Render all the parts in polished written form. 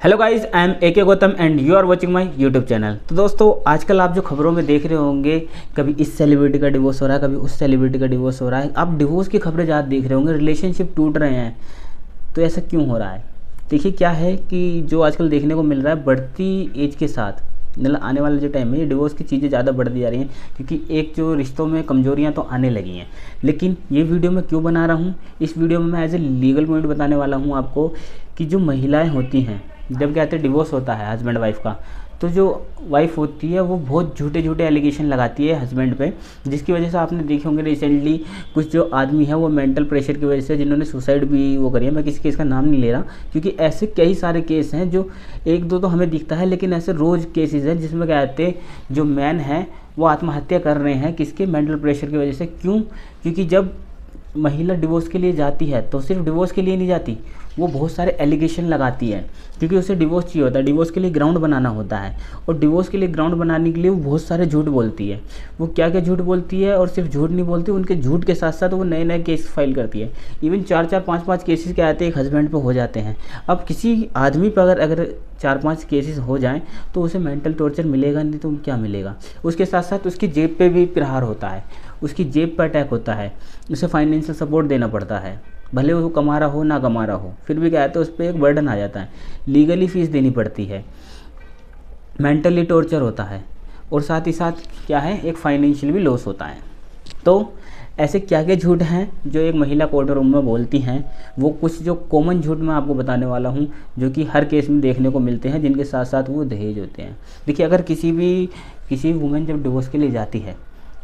Hello guys, I am A K Gautam and you are watching my YouTube channel. तो दोस्तों, आजकल आप जो खबरों में देख रहे होंगे, कभी इस सेलिब्रिटी का डिवोर्स हो रहा है, कभी उस सेलिब्रिटी का डिवोर्स हो रहा है। आप डिवोर्स की खबरें ज़्यादा देख रहे होंगे, रिलेशनशिप टूट रहे हैं। तो ऐसा क्यों हो रहा है? देखिए, क्या है कि जो आजकल देखने को मिल रहा है, बढ़ती एज के साथ मतलब आने वाला जो टाइम है, ये डिवोर्स की चीज़ें ज़्यादा बढ़ती जा रही हैं, क्योंकि एक जो रिश्तों में कमजोरियां तो आने लगी हैं। लेकिन ये वीडियो मैं क्यों बना रहा हूँ, इस वीडियो में मैं एज ए लीगल पॉइंट बताने वाला हूँ आपको कि जो महिलाएं होती हैं, जब कहते हैं डिवोर्स होता है हस्बैंड वाइफ का, तो जो वाइफ होती है वो बहुत झूठे झूठे एलिगेशन लगाती है हस्बैंड पे, जिसकी वजह से आपने देखे होंगे रिसेंटली कुछ जो आदमी है वो मेंटल प्रेशर की वजह से जिन्होंने सुसाइड भी वो करी है। मैं किसी केस का नाम नहीं ले रहा, क्योंकि ऐसे कई सारे केस हैं जो एक दो तो हमें दिखता है, लेकिन ऐसे रोज़ केसेस हैं जिसमें क्या कहते हैं जो मैन है वो आत्महत्या कर रहे हैं। किसके? मेंटल प्रेशर की वजह से। क्यों? क्योंकि जब महिला डिवोर्स के लिए जाती है तो सिर्फ डिवोर्स के लिए नहीं जाती, वो बहुत सारे एलिगेशन लगाती है, क्योंकि उसे डिवोर्स चाहिए होता है। डिवोर्स के लिए ग्राउंड बनाना होता है, और डिवोर्स के लिए ग्राउंड बनाने के लिए वो बहुत सारे झूठ बोलती है। वो क्या क्या झूठ बोलती है, और सिर्फ झूठ नहीं बोलती, उनके झूठ के साथ साथ वो नए नए केस फाइल करती है। इवन 4-4, 5-5 केसेस क्या आते हैं एक हस्बैंड पे हो जाते हैं। अब किसी आदमी पर अगर 4-5 केसेस हो जाएं तो उसे मेंटल टॉर्चर मिलेगा नहीं तो क्या मिलेगा? उसके साथ साथ उसकी जेब पे भी प्रहार होता है, उसकी जेब पर अटैक होता है, उसे फाइनेंशियल सपोर्ट देना पड़ता है। भले वो कमा रहा हो ना कमा रहा हो, फिर भी क्या है तो उस पर एक बर्डन आ जाता है, लीगली फीस देनी पड़ती है, मेंटली टॉर्चर होता है, और साथ ही साथ क्या है एक फाइनेंशियल भी लॉस होता है। तो ऐसे क्या क्या झूठ हैं जो एक महिला कोर्ट रूम में बोलती हैं, वो कुछ जो कॉमन झूठ मैं आपको बताने वाला हूँ, जो कि हर केस में देखने को मिलते हैं, जिनके साथ साथ वो दहेज होते हैं। देखिए, अगर किसी वुमेन जब डिवोर्स के लिए जाती है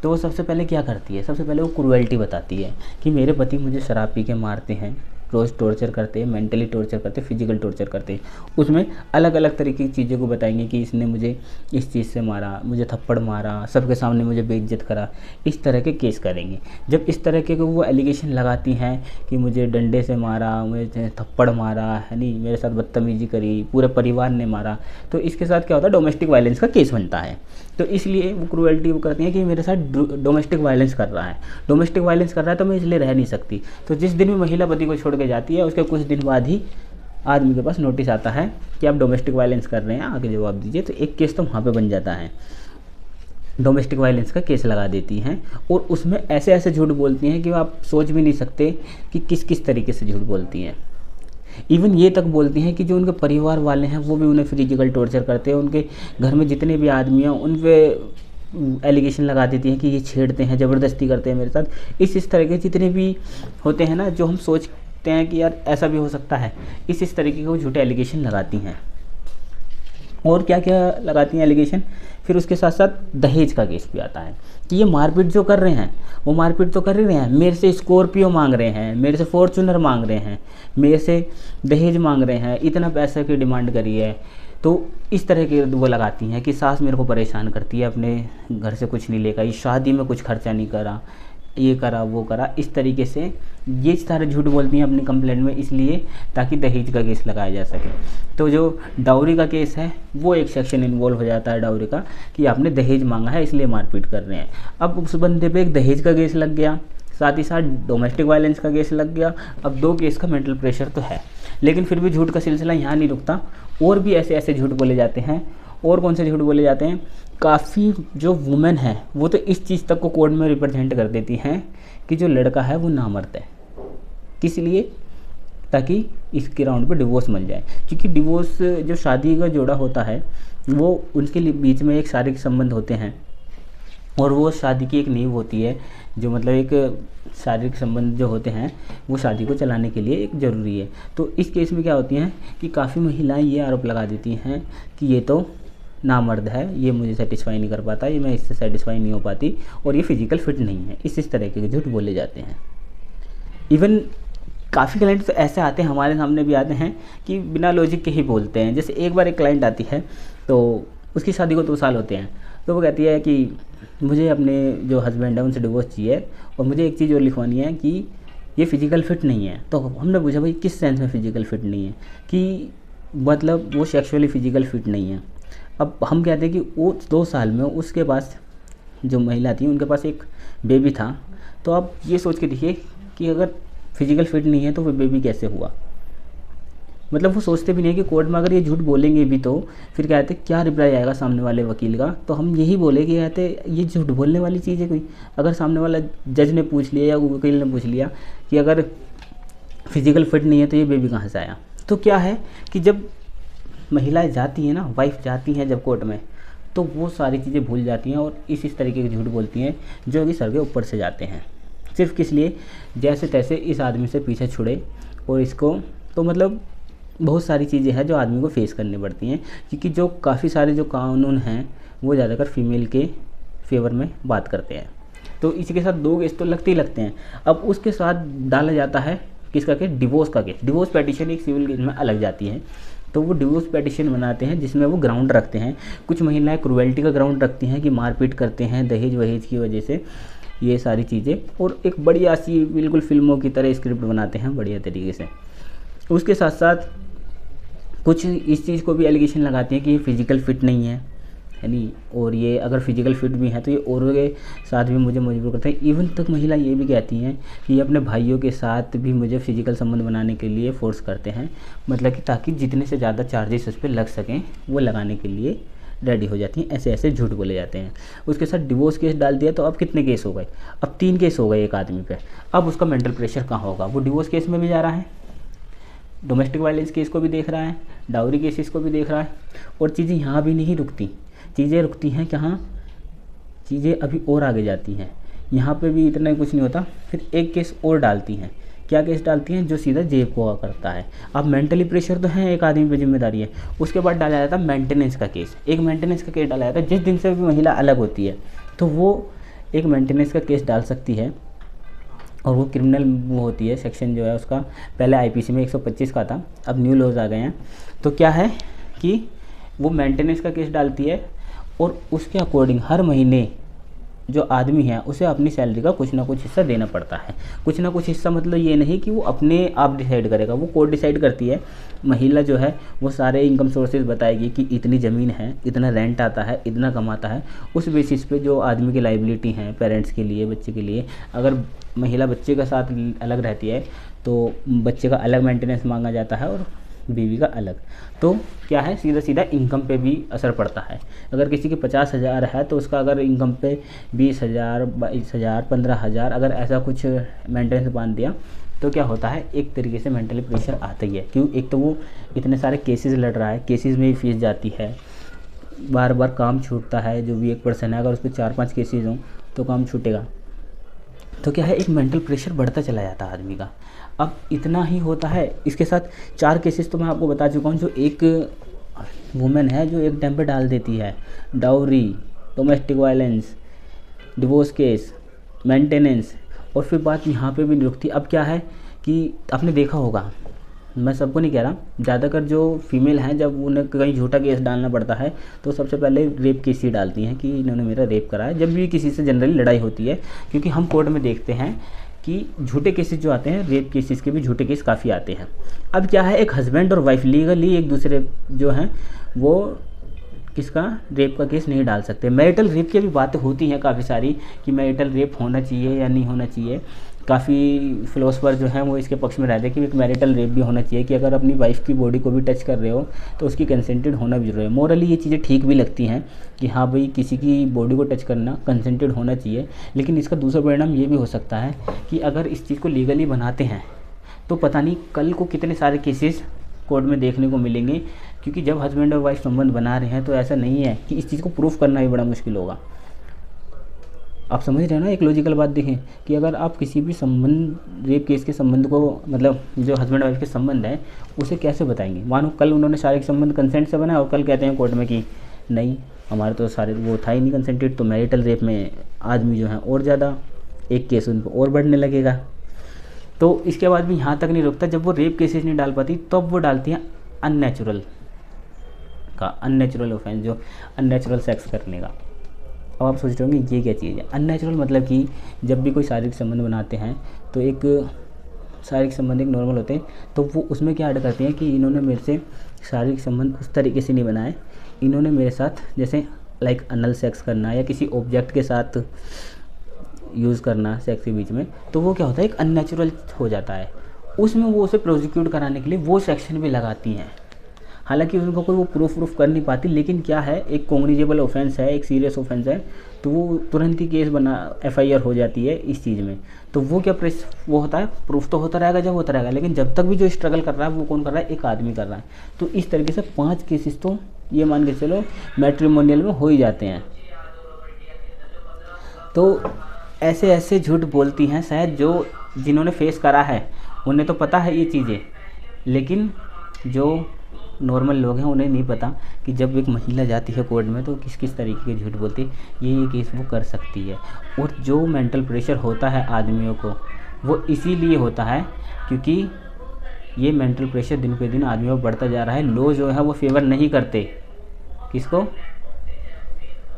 तो वो सबसे पहले क्या करती है? सबसे पहले वो क्रूएल्टी बताती है कि मेरे पति मुझे शराब पी के मारते हैं, रोज़ टॉर्चर करते हैं, मेंटली टॉर्चर करते हैं, फिजिकल टॉर्चर करते हैं। उसमें अलग अलग तरीके की चीज़ों को बताएंगे कि इसने मुझे इस चीज़ से मारा, मुझे थप्पड़ मारा, सबके सामने मुझे बेइज्जत करा, इस तरह के केस करेंगे। जब इस तरह के वो एलिगेशन लगाती हैं कि मुझे डंडे से मारा, मुझे थप्पड़ मारा है, नहीं मेरे साथ बदतमीजी करी, पूरे परिवार ने मारा, तो इसके साथ क्या होता है डोमेस्टिक वायलेंस का केस बनता है। तो इसलिए वो क्रूएल्टी वो करती हैं कि मेरे साथ डोमेस्टिक वायलेंस कर रहा है, डोमेस्टिक वायलेंस कर रहा है, तो मैं इसलिए रह नहीं सकती। तो जिस दिन भी महिला पति को छोड़ के जाती है, उसके कुछ दिन बाद ही आदमी के पास नोटिस आता है कि आप डोमेस्टिक वायलेंस कर रहे हैं, आगे जवाब दीजिए। तो एक केस तो वहाँ पे बन जाता है, डोमेस्टिक वायलेंस का केस लगा देती हैं, और उसमें ऐसे ऐसे झूठ बोलती हैं कि आप सोच भी नहीं सकते कि किस किस तरीके से झूठ बोलती हैं। इवन ये तक बोलती हैं कि जो उनके परिवार वाले हैं वो भी उन्हें फिजिकल टॉर्चर करते हैं, उनके घर में जितने भी आदमी हैं उन पे एलिगेशन लगा देती हैं कि ये छेड़ते हैं, ज़बरदस्ती करते हैं मेरे साथ। इस तरह के जितने भी होते हैं ना, जो हम सोचते हैं कि यार ऐसा भी हो सकता है, इस तरीके के वो झूठे एलिगेशन लगाती हैं। और क्या क्या लगाती हैं एलिगेशन? फिर उसके साथ साथ दहेज का केस भी आता है कि ये मारपीट जो कर रहे हैं, वो मारपीट तो कर ही रहे हैं, मेरे से स्कॉर्पियो मांग रहे हैं, मेरे से फॉर्चूनर मांग रहे हैं, मेरे से दहेज मांग रहे हैं, इतना पैसे की डिमांड करी है। तो इस तरह के वो लगाती हैं कि सास मेरे को परेशान करती है, अपने घर से कुछ नहीं लेकर आई, शादी में कुछ खर्चा नहीं करा, ये करा वो करा, इस तरीके से ये सारे झूठ बोलती हैं अपनी कंप्लेंट में, इसलिए ताकि दहेज का केस लगाया जा सके। तो जो डाउरी का केस है वो एक सेक्शन इन्वॉल्व हो जाता है डाउरी का, कि आपने दहेज मांगा है इसलिए मारपीट कर रहे हैं। अब उस बंदे पे एक दहेज का केस लग गया, साथ ही साथ डोमेस्टिक वायलेंस का केस लग गया। अब 2 केस का मेंटल प्रेशर तो है, लेकिन फिर भी झूठ का सिलसिला यहाँ नहीं रुकता, और भी ऐसे ऐसे झूठ बोले जाते हैं। और कौन से झूठ बोले जाते हैं? काफ़ी जो वुमेन है वो तो इस चीज़ तक को कोर्ट में रिप्रेजेंट कर देती हैं कि जो लड़का है वो नामर्द है। किस लिए? ताकि इस ग्राउंड पे डिवोर्स मिल जाए, क्योंकि डिवोर्स जो शादी का जोड़ा होता है वो उनके बीच में एक शारीरिक संबंध होते हैं, और वो शादी की एक नींव होती है, जो मतलब एक शारीरिक संबंध जो होते हैं वो शादी को चलाने के लिए एक ज़रूरी है। तो इस केस में क्या होती हैं कि काफ़ी महिलाएं ये आरोप लगा देती हैं कि ये तो नामर्द है, ये मुझे सेटिस्फाई नहीं कर पाता, ये मैं इससे सेटिस्फाई नहीं हो पाती, और ये फिजिकल फिट नहीं है। इस तरह के झूठ बोले जाते हैं। इवन काफ़ी क्लाइंट तो ऐसे आते हैं, हमारे सामने भी आते हैं कि बिना लॉजिक के ही बोलते हैं। जैसे एक बार एक क्लाइंट आती है, तो उसकी शादी को 2 साल होते हैं, तो वो कहती है कि मुझे अपने जो हस्बैंड है उनसे डिवोर्स चाहिए, और मुझे एक चीज़ और लिखवानी है कि ये फिजिकल फिट नहीं है। तो हमने पूछा भाई किस सेंस में फिजिकल फिट नहीं है? कि मतलब वो सेक्सुअली फिजिकल फिट नहीं है। अब हम कहते हैं कि वो 2 साल में उसके पास जो महिला थी उनके पास एक बेबी था। तो आप ये सोच के देखिए कि अगर फिजिकल फिट नहीं है तो वो बेबी कैसे हुआ? मतलब वो सोचते भी नहीं कि कोर्ट में अगर ये झूठ बोलेंगे भी तो फिर कहते क्या रिप्लाई आएगा सामने वाले वकील का, तो हम यही बोले कि कहते ये झूठ बोलने वाली चीज़ है कोई। अगर सामने वाला जज ने पूछ लिया या वकील ने पूछ लिया कि अगर फिजिकल फिट नहीं है तो ये बेबी कहाँ से आया। तो क्या है कि जब महिलाएं जाती हैं ना, वाइफ जाती हैं जब कोर्ट में, तो वो सारी चीज़ें भूल जाती हैं और इस तरीके के झूठ बोलती हैं जो कि सर के ऊपर से जाते हैं। सिर्फ किस लिए, जैसे तैसे इस आदमी से पीछे छुड़े और इसको, तो मतलब बहुत सारी चीज़ें हैं जो आदमी को फेस करनी पड़ती हैं, क्योंकि जो काफ़ी सारे जो कानून हैं वो ज़्यादातर फीमेल के फेवर में बात करते हैं। तो इसी के साथ 2 केस तो लगते ही लगते हैं। अब उसके साथ डाला जाता है किसका केस, डिवोर्स का केस। डिवोर्स पेटिशन एक सिविल केस में अलग जाती है, तो वो डिवोर्स पेटिशन बनाते हैं जिसमें वो ग्राउंड रखते हैं। कुछ महिलाएं क्रुएल्टी का ग्राउंड रखती हैं कि मारपीट करते हैं दहेज वहेज की वजह से, ये सारी चीज़ें, और एक बढ़िया सी बिल्कुल फिल्मों की तरह स्क्रिप्ट बनाते हैं बढ़िया तरीके से। उसके साथ साथ कुछ इस चीज़ को भी एलिगेशन लगाते हैं कि ये फिज़िकल फिट नहीं है नहीं, और ये अगर फिजिकल फिट भी है तो ये औरों के साथ भी मुझे मजबूर करते हैं। इवन तक महिला ये भी कहती हैं कि ये अपने भाइयों के साथ भी मुझे फिजिकल संबंध बनाने के लिए फोर्स करते हैं, मतलब कि ताकि जितने से ज़्यादा चार्जेस उस पर लग सकें वो लगाने के लिए रेडी हो जाती हैं। ऐसे ऐसे झूठ बोले जाते हैं। उसके साथ डिवोर्स केस डाल दिया तो अब कितने केस हो गए, अब 3 केस हो गए एक आदमी पे। अब उसका मेंटल प्रेशर कहाँ होगा, वो डिवोर्स केस में भी जा रहा है, डोमेस्टिक वायलेंस केस को भी देख रहा है, डाउरी केसेस को भी देख रहा है, और चीज़ें यहाँ भी नहीं रुकती, चीज़ें रुकती हैं कहाँ, चीज़ें अभी और आगे जाती हैं। यहाँ पे भी इतना कुछ नहीं होता, फिर एक केस और डालती हैं। क्या केस डालती हैं, जो सीधा जेब को करता है। अब मेंटली प्रेशर तो है, एक आदमी पे जिम्मेदारी है। उसके बाद डाला जाता है मेंटेनेंस का केस। एक मेंटेनेंस का केस डाला जाता है, जिस दिन से भी महिला अलग होती है तो वो एक मेंटेनेंस का केस डाल सकती है, और वो क्रिमिनल वो होती है, सेक्शन जो है उसका पहले आईपीसी में 125 का था, अब न्यू लॉज आ गए हैं। तो क्या है कि वो मेंटेनेंस का केस डालती है, और उसके अकॉर्डिंग हर महीने जो आदमी है उसे अपनी सैलरी का कुछ ना कुछ हिस्सा देना पड़ता है। कुछ ना कुछ हिस्सा मतलब ये नहीं कि वो अपने आप डिसाइड करेगा, वो कोर्ट डिसाइड करती है। महिला जो है वो सारे इनकम सोर्सेज बताएगी कि इतनी ज़मीन है, इतना रेंट आता है, इतना कमाता है। उस बेसिस पे जो आदमी की लाइबिलिटी हैं पेरेंट्स के लिए, बच्चे के लिए, अगर महिला बच्चे के साथ अलग रहती है तो बच्चे का अलग मेंटेनेंस मांगा जाता है और बीवी का अलग। तो क्या है, सीधा सीधा इनकम पे भी असर पड़ता है। अगर किसी के 50,000 है तो उसका अगर इनकम पे 20,000, 22,000, 15,000 अगर ऐसा कुछ मेंटेनेंस बांध दिया तो क्या होता है, एक तरीके से मेंटली प्रेशर आता ही है। क्यों, एक तो वो इतने सारे केसेस लड़ रहा है, केसेस में भी फीस जाती है, बार बार काम छूटता है। जो भी एक पर्सन है अगर उस पर 4-5 केसेस हों तो काम छूटेगा। तो क्या है, एक मेंटल प्रेशर बढ़ता चला जाता है आदमी का। अब इतना ही होता है, इसके साथ 4 केसेस तो मैं आपको बता चुका हूँ जो एक वुमेन है जो एक टाइम पे डाल देती है, dowry, domestic violence, divorce case, maintenance, और फिर बात यहाँ पे भी नहीं रुकती। अब क्या है कि आपने देखा होगा, मैं सबको नहीं कह रहा, ज़्यादातर जो फीमेल हैं जब उन्हें कहीं झूठा केस डालना पड़ता है तो सबसे पहले रेप केस ही डालती हैं कि इन्होंने मेरा रेप करा है। जब भी किसी से जनरली लड़ाई होती है, क्योंकि हम कोर्ट में देखते हैं कि झूठे केसेस जो आते हैं, रेप केसेस के भी झूठे केस काफ़ी आते हैं। अब क्या है, एक हस्बैंड और वाइफ लीगली एक दूसरे जो हैं वो किसका रेप का केस नहीं डाल सकते। मैरिटल रेप की भी बातें होती हैं काफ़ी सारी कि मैरिटल रेप होना चाहिए या नहीं होना चाहिए। काफ़ी फिलोसफर जो हैं वो इसके पक्ष में रहते हैं कि एक मैरिटल रेप भी होना चाहिए, कि अगर अपनी वाइफ की बॉडी को भी टच कर रहे हो तो उसकी कंसेंटेड होना भी जरूरी है। मोरली ये चीज़ें ठीक भी लगती हैं कि हाँ भाई किसी की बॉडी को टच करना कंसेंटेड होना चाहिए, लेकिन इसका दूसरा परिणाम ये भी हो सकता है कि अगर इस चीज़ को लीगली बनाते हैं तो पता नहीं कल को कितने सारे केसेस कोर्ट में देखने को मिलेंगे। क्योंकि जब हस्बैंड और वाइफ संबंध बना रहे हैं तो ऐसा नहीं है कि इस चीज़ को प्रूफ करना भी बड़ा मुश्किल होगा। आप समझ रहे हैं ना, एक लॉजिकल बात देखें कि अगर आप किसी भी संबंध, रेप केस के संबंध को, मतलब जो हस्बैंड वाइफ के संबंध है उसे कैसे बताएंगे। मानो कल उन्होंने शारीरिक संबंध कंसेंट से बनाया और कल कहते हैं कोर्ट में कि नहीं हमारे तो सारे वो था ही नहीं कंसेंटेड, तो मैरिटल रेप में आदमी जो है और ज़्यादा एक केस उन पर और बढ़ने लगेगा। तो इसके बाद भी यहाँ तक नहीं रुकता, जब वो रेप केसेस नहीं डाल पाती तब वो डालती हैं अननेचुरल का, अननेचुरल ऑफेंस, जो अननेचुरल सेक्स करने का। अब आप सोच रहे होंगे ये क्या चीज़ है। अननेचुरल मतलब कि जब भी कोई शारीरिक संबंध बनाते हैं तो एक शारीरिक संबंध एक नॉर्मल होते हैं, तो वो उसमें क्या ऐड करते हैं कि इन्होंने मेरे से शारीरिक संबंध उस तरीके से नहीं बनाए, इन्होंने मेरे साथ जैसे लाइक अनल सेक्स करना या किसी ऑब्जेक्ट के साथ यूज़ करना सेक्स के बीच में, तो वो क्या होता है एक अननेचुरल हो जाता है। उसमें वो उसे प्रोसिक्यूट कराने के लिए वो सेक्शन भी लगाती हैं। हालांकि उनको कोई वो प्रूफ कर नहीं पाती, लेकिन क्या है, एक कॉग्निजेबल ऑफेंस है, एक सीरियस ऑफेंस है, तो वो तुरंत ही केस बना FIR हो जाती है इस चीज़ में। तो वो क्या प्रेस वो होता है, प्रूफ तो होता रहेगा जब होता रहेगा, लेकिन जब तक भी जो स्ट्रगल कर रहा है वो कौन कर रहा है, एक आदमी कर रहा है। तो इस तरीके से 5 केसेस तो ये मान के चलो मैट्रिमोनियल में हो ही जाते हैं। तो ऐसे ऐसे झूठ बोलती हैं, शायद जो जिन्होंने फेस करा है उन्हें तो पता है ये चीज़ें, लेकिन जो नॉर्मल लोग हैं उन्हें नहीं पता कि जब एक महिला जाती है कोर्ट में तो किस किस तरीके के झूठ बोलती है, ये केस वो कर सकती है। और जो मेंटल प्रेशर होता है आदमियों को, वो इसीलिए होता है क्योंकि ये मेंटल प्रेशर दिन पे दिन आदमियों को बढ़ता जा रहा है। लॉ जो है वो फेवर नहीं करते, किसको,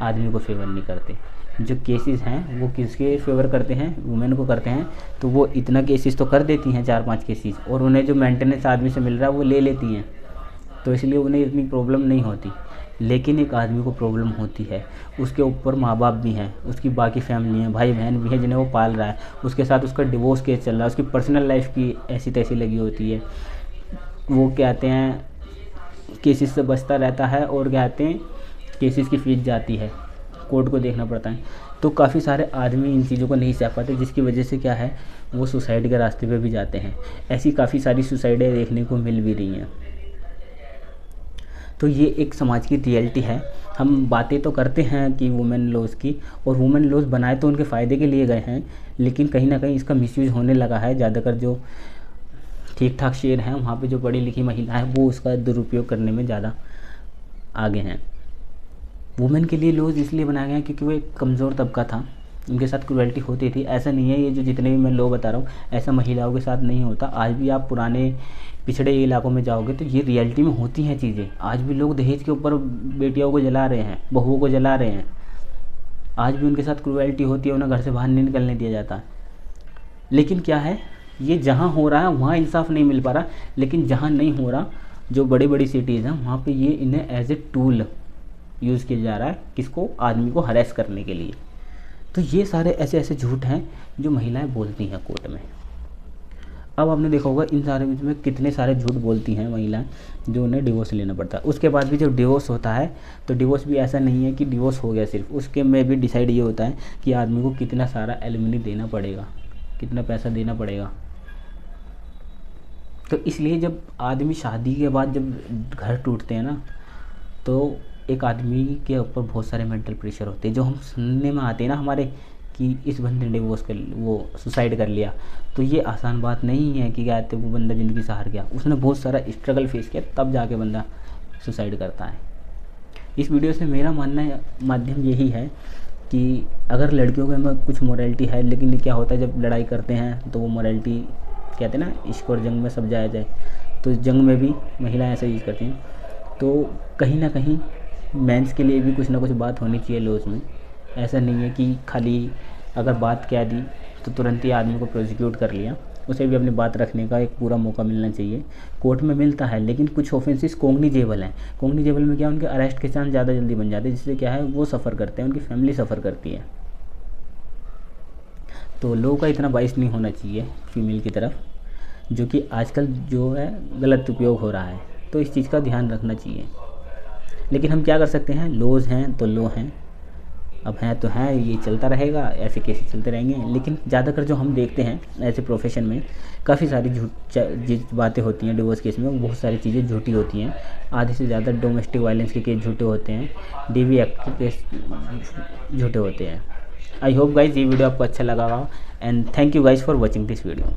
आदमी को फेवर नहीं करते। जो केसेस हैं वो किसके फेवर करते हैं, वुमेन को करते हैं। तो वो इतना केसेस तो कर देती हैं, 4-5 केसेस, और उन्हें जो मेंटेनेंस आदमी से मिल रहा है वो ले लेती हैं, तो इसलिए उन्हें इतनी प्रॉब्लम नहीं होती। लेकिन एक आदमी को प्रॉब्लम होती है, उसके ऊपर माँ बाप भी हैं, उसकी बाकी फैमिली हैं, भाई बहन भी हैं जिन्हें वो पाल रहा है, उसके साथ उसका डिवोर्स केस चल रहा है, उसकी पर्सनल लाइफ की ऐसी तैसी लगी होती है, वो कहते हैं केसेस से बचता रहता है, और कहते हैं केसेस की फीस जाती है, कोर्ट को देखना पड़ता है। तो काफ़ी सारे आदमी इन चीज़ों को नहीं सह पाते, जिसकी वजह से क्या है, वो सुसाइड के रास्ते पे भी जाते हैं। ऐसी काफ़ी सारी सुसाइडें देखने को मिल भी रही हैं। तो ये एक समाज की रियलिटी है। हम बातें तो करते हैं कि वुमेन लॉज़ की, और वुमेन लॉज़ बनाए तो उनके फ़ायदे के लिए गए हैं, लेकिन कहीं ना कहीं इसका मिसयूज़ होने लगा है। ज़्यादातर जो ठीक ठाक शेर हैं वहाँ पे जो पढ़ी लिखी महिला है वो उसका दुरुपयोग करने में ज़्यादा आगे हैं। वुमेन के लिए लॉज इसलिए बनाया गया क्योंकि वो एक कमज़ोर तबका था, उनके साथ क्रुएल्टी होती थी। ऐसा नहीं है, ये जो जितने भी मैं लॉ बता रहा हूँ ऐसा महिलाओं के साथ नहीं होता। आज भी आप पुराने पिछड़े इलाकों में जाओगे तो ये रियलिटी में होती हैं चीज़ें। आज भी लोग दहेज के ऊपर बेटियों को जला रहे हैं, बहुओं को जला रहे हैं। आज भी उनके साथ क्रुएल्टी होती है, उन्हें घर से बाहर नहीं निकलने दिया जाता। लेकिन क्या है, ये जहाँ हो रहा है वहाँ इंसाफ नहीं मिल पा रहा, लेकिन जहाँ नहीं हो रहा, जो बड़ी बड़ी सिटीज़ हैं वहाँ पे ये इन्हें एज ए टूल यूज़ किया जा रहा है, किसको, आदमी को हरेस करने के लिए। तो ये सारे ऐसे ऐसे झूठ हैं जो महिलाएं बोलती हैं कोर्ट में। अब आपने देखा होगा इन सारे में कितने सारे झूठ बोलती हैं महिलाएं, जो उन्हें डिवोर्स लेना पड़ता है। उसके बाद भी जब डिवोर्स होता है तो डिवोर्स भी ऐसा नहीं है कि डिवोर्स हो गया सिर्फ, उसके में भी डिसाइड ये होता है कि आदमी को कितना सारा एलिमनी देना पड़ेगा, कितना पैसा देना पड़ेगा। तो इसलिए जब आदमी शादी के बाद जब घर टूटते हैं ना, तो एक आदमी के ऊपर बहुत सारे मेंटल प्रेशर होते हैं, जो हम सुनने में आते हैं ना हमारे, कि इस बंदे ने डिवोर्स कर, वो सुसाइड कर लिया। तो ये आसान बात नहीं है कि क्या कहते हैं वो बंदा ज़िंदगी से हार गया, उसने बहुत सारा स्ट्रगल फेस किया तब जाके बंदा सुसाइड करता है। इस वीडियो से मेरा मानना माध्यम यही है कि अगर लड़कियों के में कुछ मोरालिटी है, लेकिन क्या होता है जब लड़ाई करते हैं तो वो मोरालिटी, कहते हैं ना इश्क और जंग में सब जाया जाए, तो जंग में भी महिलाएं ऐसा यूज़ करती हैं। तो कहीं ना कहीं मेंस के लिए भी कुछ ना कुछ बात होनी चाहिए लॉज में। ऐसा नहीं है कि खाली अगर बात कह दी तो तुरंत ही आदमी को प्रोसिक्यूट कर लिया, उसे भी अपनी बात रखने का एक पूरा मौका मिलना चाहिए। कोर्ट में मिलता है, लेकिन कुछ ऑफेंसेस कॉग्निजेबल हैं। कॉग्निजेबल में क्या, उनके अरेस्ट के चांस ज़्यादा जल्दी बन जाते हैं, जिससे क्या है वो सफ़र करते हैं, उनकी फैमिली सफ़र करती है। तो लॉ का इतना बाइस नहीं होना चाहिए फीमेल की तरफ, जो कि आजकल जो है गलत उपयोग हो रहा है। तो इस चीज़ का ध्यान रखना चाहिए। लेकिन हम क्या कर सकते हैं, लॉज हैं तो लॉ हैं, अब हैं तो हैं, ये चलता रहेगा, ऐसे केसेस चलते रहेंगे। लेकिन ज़्यादातर जो हम देखते हैं ऐसे प्रोफेशन में काफ़ी सारी झूठ बातें होती हैं। डिवोर्स केस में बहुत सारी चीज़ें झूठी होती हैं, आधे से ज़्यादा डोमेस्टिक वायलेंस के केस झूठे होते हैं, DV एक्ट के केस झूठे होते हैं। आई होप गाइज ये वीडियो आपको अच्छा लगा होगा, and thank you guys for watching this video.